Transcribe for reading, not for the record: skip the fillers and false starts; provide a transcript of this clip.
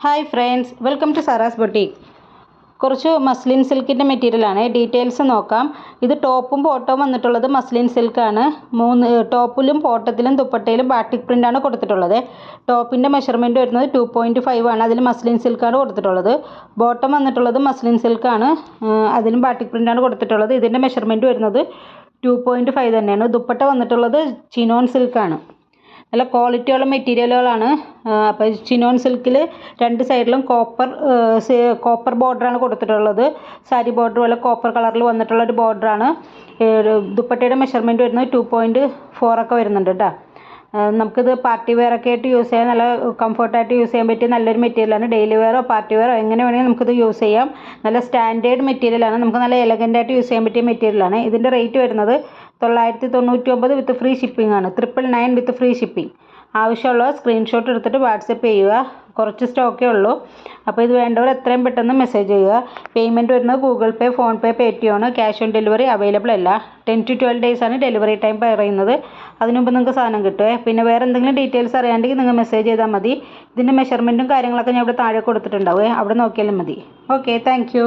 Hi friends, welcome to Sara's boutique. കുറച്ച് muslin സിൽക്കിൻ്റെ മെറ്റീരിയലാണ്. ഡീറ്റെയിൽസ് നോക്കാം. ഇത് ടോപ്പും ബോട്ടവും വന്നിട്ടുള്ളത് മസ്ലിൻ സിൽക്കാണ്. ടോപ്പിലും ബോട്ടത്തിലും ദുപ്പട്ടയിലും ബാട്ടിക് പ്രിൻ്റാണ് കൊടുത്തിട്ടുള്ളത്. ടോപ്പിൻ്റെ മെഷർമെൻറ്റ് വരുന്നത് 2.5 ആണ്. അതിൽ മസ്ലിൻ സിൽക്കാണ് കൊടുത്തിട്ടുള്ളത്. ബോട്ടം വന്നിട്ടുള്ളത് മസ്ലിൻ സിൽക്കാണ്. അതിലും ബാട്ടിക് പ്രിൻ്റാണ് കൊടുത്തിട്ടുള്ളത്. ഇതിൻ്റെ മെഷർമെൻറ്റ് വരുന്നത് 2.5 തന്നെയാണ്. ദുപ്പട്ട വന്നിട്ടുള്ളത് ചിനോൺ സിൽക്കാണ്. നല്ല ക്വാളിറ്റിയുള്ള മെറ്റീരിയലുകളാണ്. അപ്പോൾ ചിനോൺ സിൽക്കിൽ രണ്ട് സൈഡിലും കോപ്പർ ബോർഡറാണ് കൊടുത്തിട്ടുള്ളത്. സാരി ബോർഡർ പോലെ കോപ്പർ കളറിൽ വന്നിട്ടുള്ള ഒരു ബോർഡറാണ്. ദുപ്പട്ടയുടെ മെഷർമെൻറ്റ് വരുന്നത് 2.4 ഒക്കെ വരുന്നുണ്ട് കേട്ടോ. നമുക്കിത് പാർട്ടി വെയറൊക്കെ ആയിട്ട് യൂസ് ചെയ്യാൻ നല്ല കംഫർട്ടായിട്ട് യൂസ് ചെയ്യാൻ പറ്റിയ നല്ലൊരു മെറ്റീരിയലാണ്. ഡെയിലി വെയറോ പാർട്ടി വെയറോ എങ്ങനെ വേണമെങ്കിൽ നമുക്കിത് യൂസ് ചെയ്യാം. നല്ല സ്റ്റാൻഡേർഡ് മെറ്റീരിയലാണ്. നമുക്ക് നല്ല എലഗൻ്റായിട്ട് യൂസ് ചെയ്യാൻ പറ്റിയ മെറ്റീരിയലാണ്. ഇതിൻ്റെ റേറ്റ് വരുന്നത് 999 വിത്ത് ഫ്രീ ഷിപ്പിംഗ് ആണ്. 999 വിത്ത് ഫ്രീ ഷിപ്പിംഗ്. ആവശ്യമുള്ള സ്ക്രീൻഷോട്ട് എടുത്തിട്ട് വാട്സപ്പ് ചെയ്യുക. കുറച്ച് സ്റ്റോക്കേ ഉള്ളൂ. അപ്പോൾ ഇത് വേണ്ടവർ എത്രയും പെട്ടെന്ന് മെസ്സേജ് ചെയ്യുക. പേയ്മെൻറ്റ് വരുന്നത് ഗൂഗിൾ പേ, ഫോൺ പേ, പേടിഎം ആണ്. ക്യാഷ് ഓൺ ഡെലിവറി അവൈലബിൾ അല്ല. 10 to 12 days ആണ് ഡെലിവറി ടൈം പറയുന്നത്. അതിന് മുമ്പ് നിങ്ങൾക്ക് സാധനം കിട്ടുമേ. പിന്നെ വേറെ എന്തെങ്കിലും ഡീറ്റെയിൽസ് അറിയാണ്ടെങ്കിൽ നിങ്ങൾ മെസ്സേജ് ചെയ്താൽ മതി. ഇതിൻ്റെ മെഷർമെൻറ്റും കാര്യങ്ങളൊക്കെ ഞാൻ ഇവിടെ താഴെ കൊടുത്തിട്ടുണ്ടാവുമേ. അവിടെ നോക്കിയാലും മതി. Okay, thank